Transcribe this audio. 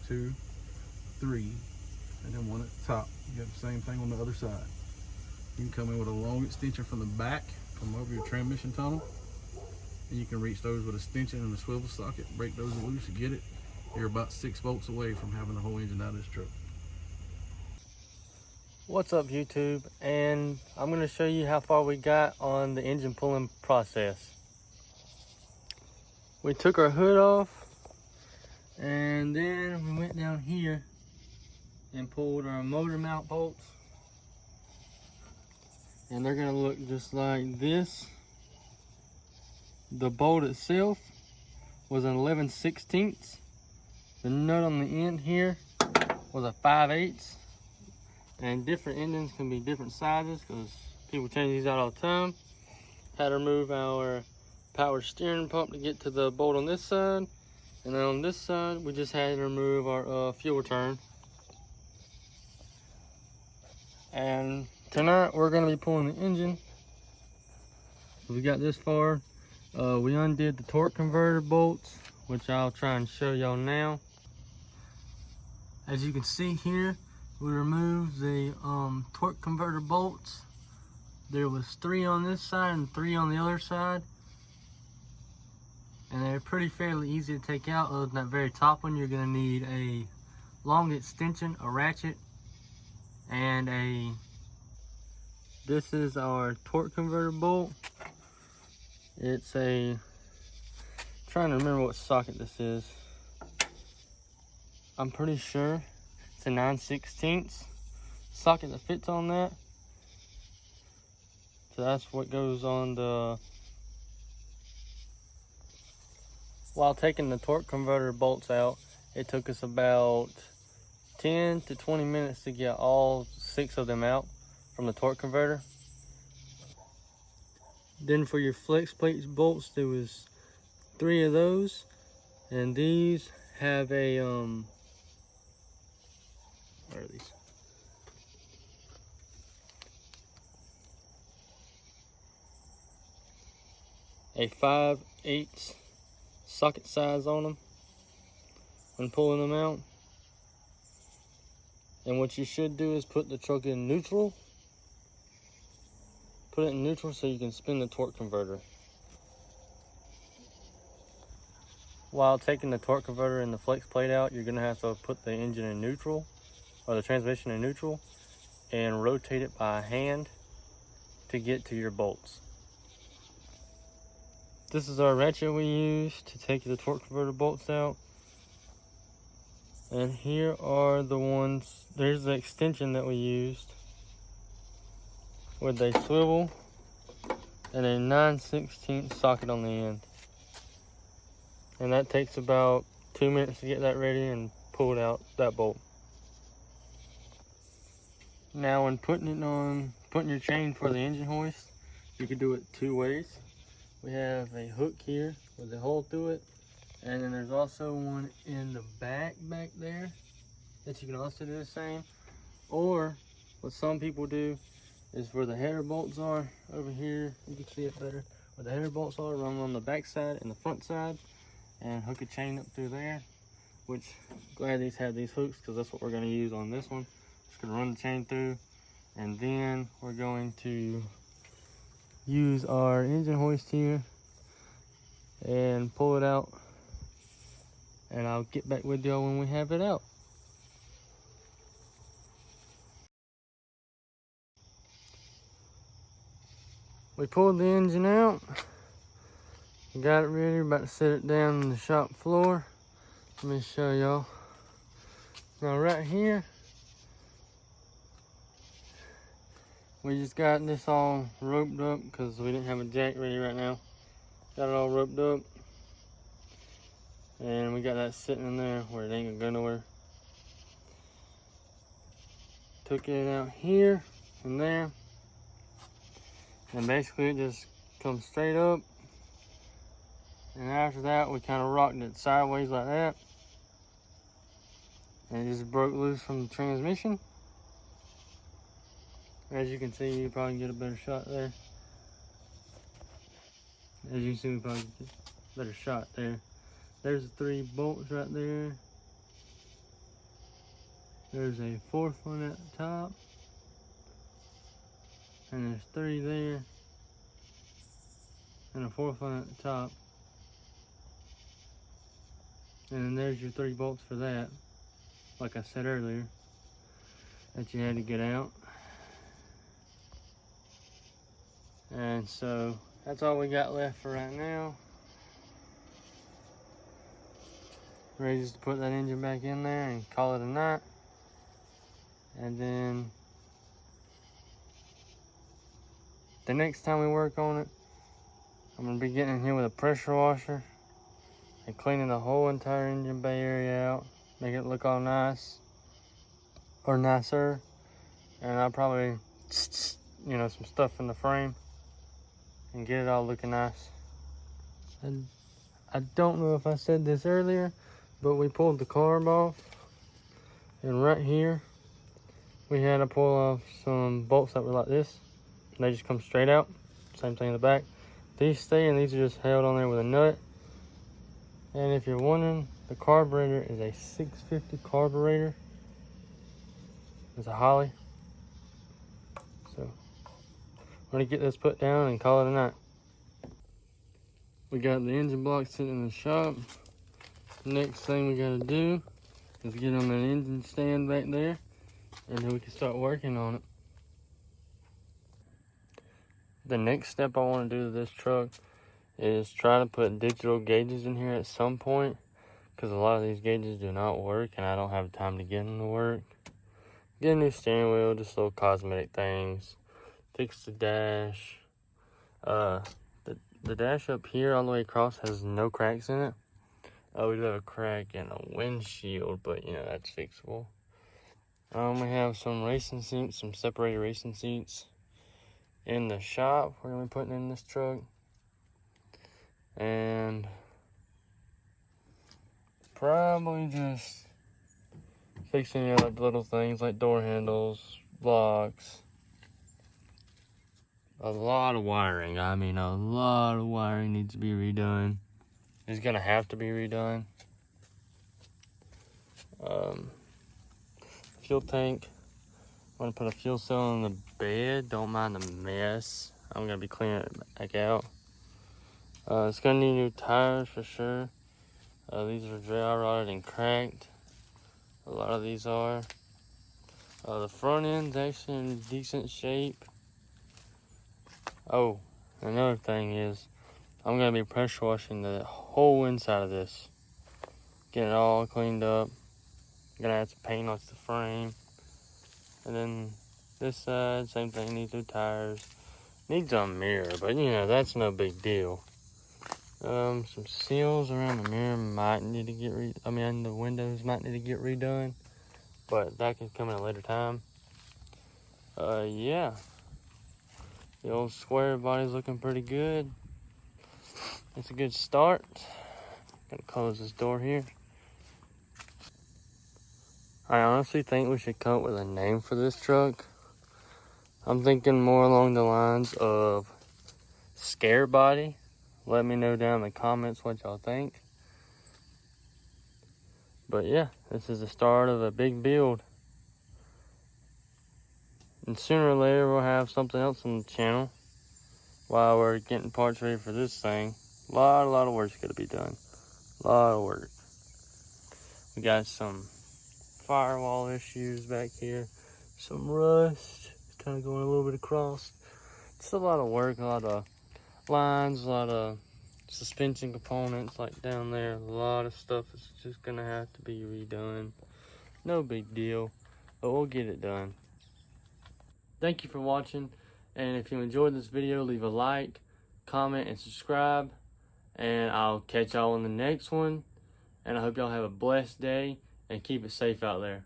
2, 3, and then one at the top. You got the same thing on the other side. You can come in with a long extension from the back, come over your transmission tunnel, and you can reach those with a extension and a swivel socket, break those loose and get it. You're about 6 volts away from having the whole engine out of this truck. What's up, YouTube? And I'm going to show you how far we got on the engine pulling process. We took our hood off, and then we went down here and pulled our motor mount bolts. And they're going to look just like this. The bolt itself was an 11/16. The nut on the end here was a 5/8. And different engines can be different sizes because people change these out all the time. Had to remove our power steering pump to get to the bolt on this side. And then on this side, we just had to remove our fuel return. And tonight, we're going to be pulling the engine. We got this far. We undid the torque converter bolts, which I'll try and show y'all now. As you can see here, we removed the torque converter bolts. There was 3 on this side and 3 on the other side. And they're fairly easy to take out. Other than that very top one, you're gonna need a long extension, a ratchet, and this is our torque converter bolt. It's trying to remember what socket this is. I'm pretty sure it's a 9/16 socket that fits on that. So that's what goes on the... While taking the torque converter bolts out, it took us about 10 to 20 minutes to get all 6 of them out from the torque converter. Then for your flex plate bolts, there was 3 of those, and these have a where are these? A 5/8 socket size on them when pulling them out. And what you should do is put the truck in neutral. Put it in neutral so you can spin the torque converter. While taking the torque converter and the flex plate out, you're gonna have to put the engine in neutral, or the transmission in neutral, and rotate it by hand to get to your bolts. This is our ratchet we use to take the torque converter bolts out. And here are the ones, there's the extension that we used with a swivel and a 9/16 socket on the end. And that takes about 2 minutes to get that ready and pull out that bolt. Now when putting your chain for the engine hoist, you can do it 2 ways. We have a hook here with a hole through it, and then there's also one in the back there that you can also do the same. Or what some people do is where the header bolts are over here, you can see it better. Where the header bolts are, run them on the back side and the front side, and hook a chain up through there. Which, glad these have these hooks because that's what we're going to use on this one. Just going to run the chain through, and then we're going to use our engine hoist here and pull it out, and I'll get back with y'all when we have it out. We pulled the engine out, got it ready, about to set it down on the shop floor. Let me show y'all. Now right here, we just got this all roped up because we didn't have a jack ready right now. Got it all roped up. And we got that sitting in there where it ain't gonna go nowhere. Took it out here and there. And basically it just comes straight up. And after that, we kind of rocked it sideways like that. And it just broke loose from the transmission. As you can see, you probably get a better shot there. As you can see, we probably get a better shot there. There's the 3 bolts right there. There's a 4th one at the top. And there's 3 there. And a 4th one at the top. And then there's your 3 bolts for that. Like I said earlier, that you had to get out. And so that's all we got left for right now. Ready just to put that engine back in there and call it a night. And then the next time we work on it, I'm gonna be getting in here with a pressure washer and cleaning the whole entire engine bay area out, make it look all nice or nicer. And I'll probably, you know, some stuff in the frame and get it all looking nice. And I don't know if I said this earlier, but we pulled the carb off, and right here we had to pull off some bolts that were like this. They just come straight out. Same thing in the back. These stay, and these are just held on there with a nut. And if you're wondering, the carburetor is a 650 carburetor. It's a Holly. So we're gonna get this put down and call it a night. We got the engine block sitting in the shop. Next thing we gotta do is get on that engine stand back there, and then we can start working on it. The next step I want to do to this truck is try to put digital gauges in here at some point, because a lot of these gauges do not work and I don't have time to get them to work. Get a new steering wheel, just little cosmetic things. Fix the dash. The dash up here all the way across has no cracks in it. We do have a crack in the windshield, but you know, that's fixable. We have some racing seats, some separated racing seats in the shop we're gonna be putting in this truck. And probably just fixing the other little things like door handles, locks. A lot of wiring. I mean, a lot of wiring needs to be redone. It's gonna have to be redone. Fuel tank. I'm gonna put a fuel cell on the bed. Don't mind the mess. I'm gonna be cleaning it back out. It's gonna need new tires for sure. These are dry rotted and cracked. A lot of these are. The front end's actually in decent shape. Oh, another thing is, I'm gonna be pressure washing the whole inside of this. Get it all cleaned up. Gonna add some paint on the frame. And then this side, same thing, needs new tires. Needs a mirror, but you know, that's no big deal. Some seals around the mirror might need to get the windows might need to get redone, but that can come at a later time. Yeah. The old square body's looking pretty good. It's a good start. Gonna close this door here. I honestly think we should come up with a name for this truck. I'm thinking more along the lines of Scare Body. Let me know down in the comments what y'all think. But yeah, this is the start of a big build. And sooner or later we'll have something else on the channel while we're getting parts ready for this thing. A lot of work's gonna be done. A lot of work. We got some firewall issues back here. Some rust. It's kind of going a little bit across. It's a lot of work, a lot of lines, a lot of suspension components like down there. A lot of stuff is just gonna have to be redone. No big deal, but we'll get it done. Thank you for watching, and if you enjoyed this video, leave a like, comment, and subscribe, and I'll catch y'all in the next one. And I hope y'all have a blessed day and keep it safe out there.